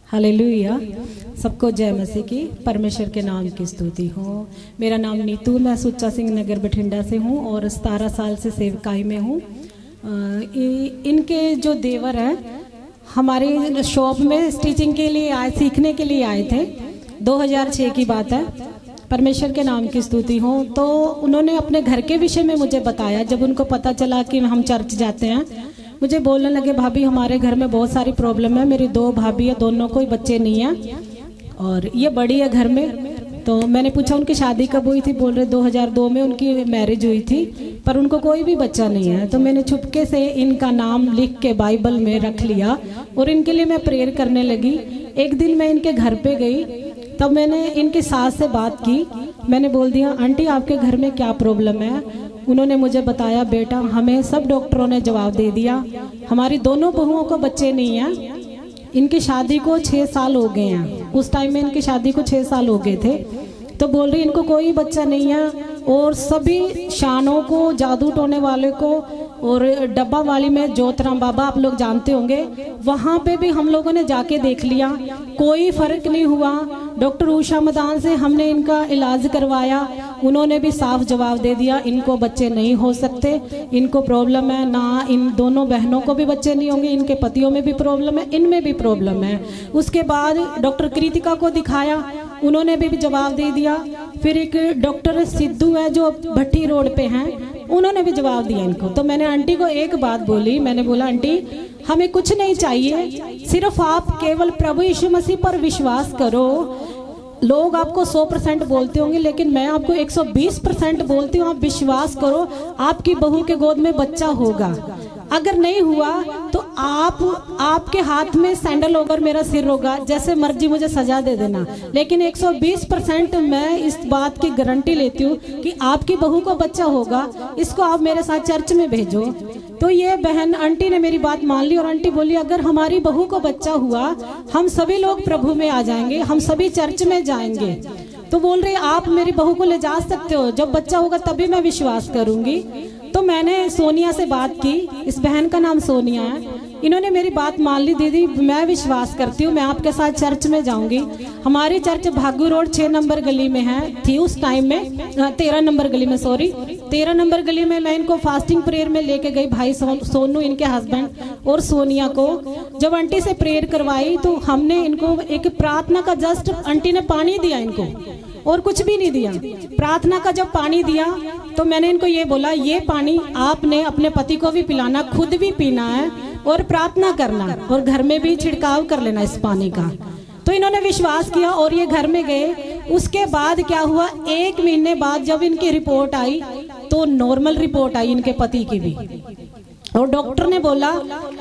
Hallelujah. सबको जय मसीह की। परमेश्वर के नाम की स्तुति हो। मेरा नाम नीतू, मैं सुच्चा सिंह नगर बठिंडा से हूँ और 17 साल से सेवकाई में हूँ। इनके जो देवर हैं हमारे शॉप में स्टिचिंग के लिए आए, सीखने के लिए आए थे। 2006 की बात है। परमेश्वर के नाम की स्तुति हो। तो उन्होंने अपने घर के विषय में मुझे बताया। जब उनको पता चला कि हम चर्च जाते हैं, मुझे बोलने लगे, भाभी हमारे घर में बहुत सारी प्रॉब्लम है, मेरी 2 भाभी है, दोनों कोई बच्चे नहीं है और ये बड़ी है घर में। तो मैंने पूछा उनकी शादी कब हुई थी, बोल रहे 2002 में उनकी मैरिज हुई थी, पर उनको कोई भी बच्चा नहीं है। तो मैंने चुपके से इनका नाम लिख के बाइबल में रख लिया और इनके लिए मैं प्रेयर करने लगी। एक दिन मैं इनके घर पे गई, तब मैंने इनकी सास से बात की। मैंने बोल दिया, आंटी आपके घर में क्या प्रॉब्लम है? उन्होंने मुझे बताया, बेटा हमें सब डॉक्टरों ने जवाब दे दिया, हमारी दोनों बहुओं को बच्चे नहीं हैं। इनकी शादी को 6 साल हो गए हैं। उस टाइम में इनकी शादी को 6 साल हो गए थे। तो बोल रही इनको कोई बच्चा नहीं है और सभी शानों को, जादू टोने वाले को और डब्बा वाली में ज्योतराम बाबा आप लोग जानते होंगे, वहाँ पे भी हम लोगों ने जाके देख लिया, कोई फर्क नहीं हुआ। डॉक्टर उषा मदान से हमने इनका इलाज करवाया, उन्होंने भी साफ जवाब दे दिया, इनको बच्चे नहीं हो सकते, इनको प्रॉब्लम है ना, इन दोनों बहनों को भी बच्चे नहीं होंगे, इनके पतियों में भी प्रॉब्लम है, इनमें भी प्रॉब्लम है। उसके बाद डॉक्टर कृतिका को दिखाया, उन्होंने भी जवाब दे दिया। फिर एक डॉक्टर सिद्धू है जो भट्टी रोड पे हैं, उन्होंने भी जवाब दिया इनको। तो मैंने आंटी को एक बात बोली, मैंने बोला, आंटी हमें कुछ नहीं चाहिए, सिर्फ आप केवल प्रभु यीशु मसीह पर विश्वास करो। लोग आपको 100% बोलते होंगे, लेकिन मैं आपको 120% बोलती हूँ, आप विश्वास करो, आपकी बहू के गोद में बच्चा होगा। अगर नहीं हुआ तो आपके हाथ में सैंडल होगा और मेरा सिर होगा, जैसे मर्जी मुझे सजा दे देना, लेकिन 120% मैं इस बात की गारंटी लेती हूँ कि आपकी बहू को बच्चा होगा। इसको आप मेरे साथ चर्च में भेजो। तो ये बहन आंटी ने मेरी बात मान ली और आंटी बोली, अगर हमारी बहू को बच्चा हुआ, हम सभी लोग प्रभु में आ जाएंगे, हम सभी चर्च में जाएंगे। तो बोल रहे, आप मेरी बहू को ले जा सकते हो, जब बच्चा होगा तभी मैं विश्वास करूंगी। तो मैंने सोनिया से बात की, इस बहन का नाम सोनिया है, इन्होंने मेरी बात मान ली। दीदी मैं विश्वास करती हूँ, मैं आपके साथ चर्च में जाऊंगी। हमारी चर्च भागू रोड 6 नंबर गली में है, थी उस टाइम में 13 नंबर गली में, 13 नंबर गली में। मैं इनको फास्टिंग प्रेयर में लेके गई, भाई सोनू इनके हस्बैंड और सोनिया को। जब आंटी से प्रेयर करवाई तो हमने इनको एक प्रार्थना का जस्ट आंटी ने पानी दिया इनको और कुछ भी नहीं दिया। प्रार्थना का जब पानी दिया तो मैंने इनको ये बोला, ये पानी आपने अपने पति को भी पिलाना, खुद भी पीना है और प्रार्थना करना और घर में भी छिड़काव कर लेना इस पानी का। तो इन्होंने विश्वास किया और ये घर में गए। उसके बाद क्या हुआ, 1 महीने बाद जब इनकी रिपोर्ट आई तो नॉर्मल रिपोर्ट आई इनके पति की भी, और डॉक्टर ने बोला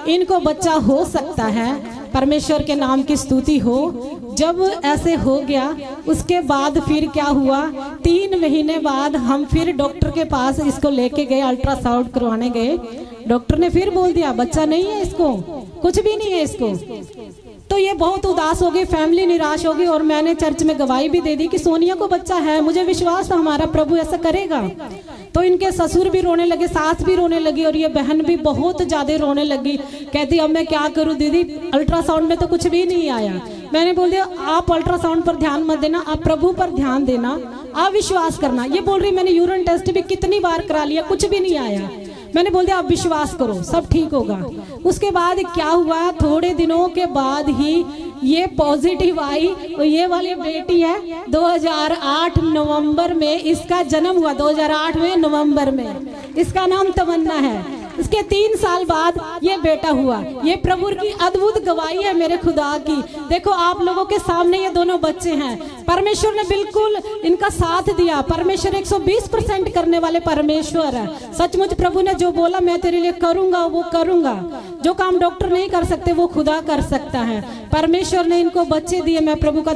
इनको बच्चा हो सकता है। परमेश्वर के नाम की स्तुति हो। जब ऐसे हो गया, उसके बाद फिर क्या हुआ, 3 महीने बाद हम फिर डॉक्टर के पास इसको लेके गए, अल्ट्रासाउंड करवाने गए। डॉक्टर ने फिर बोल दिया बच्चा नहीं है, इसको कुछ भी नहीं है इसको। तो ये बहुत उदास हो गई, फैमिली निराश हो गई और मैंने चर्च में गवाही भी दे दी कि सोनिया को बच्चा है, मुझे विश्वास था हमारा प्रभु ऐसा करेगा। तो इनके ससुर भी रोने लगे, सास भी रोने लगी और ये बहन भी बहुत ज्यादा रोने लगी। कहती अब मैं क्या करूं दीदी, अल्ट्रासाउंड में तो कुछ भी नहीं आया। मैंने बोल दिया आप अल्ट्रासाउंड पर ध्यान मत देना, आप प्रभु पर ध्यान देना, आप विश्वास करना। ये बोल रही मैंने यूरिन टेस्ट भी कितनी बार करा लिया, कुछ भी नहीं आया। मैंने बोल दिया आप विश्वास करो, सब ठीक होगा। उसके बाद क्या हुआ, थोड़े दिनों के बाद ही ये पॉजिटिव आई और ये वाली बेटी है। 2008 नवंबर में इसका जन्म हुआ, 2008 में नवंबर में। इसका नाम तमन्ना है। इसके 3 साल बाद ये बेटा हुआ। ये प्रभु की अद्भुत गवाही है मेरे खुदा की। देखो आप लोगों के सामने ये दोनों बच्चे हैं, परमेश्वर ने बिल्कुल इनका साथ दिया। परमेश्वर 120% करने वाले परमेश्वर है। सचमुच प्रभु ने जो बोला मैं तेरे लिए करूंगा वो करूंगा। जो काम डॉक्टर नहीं कर सकते वो खुदा कर सकता है। परमेश्वर ने इनको बच्चे दिए, मैं प्रभु का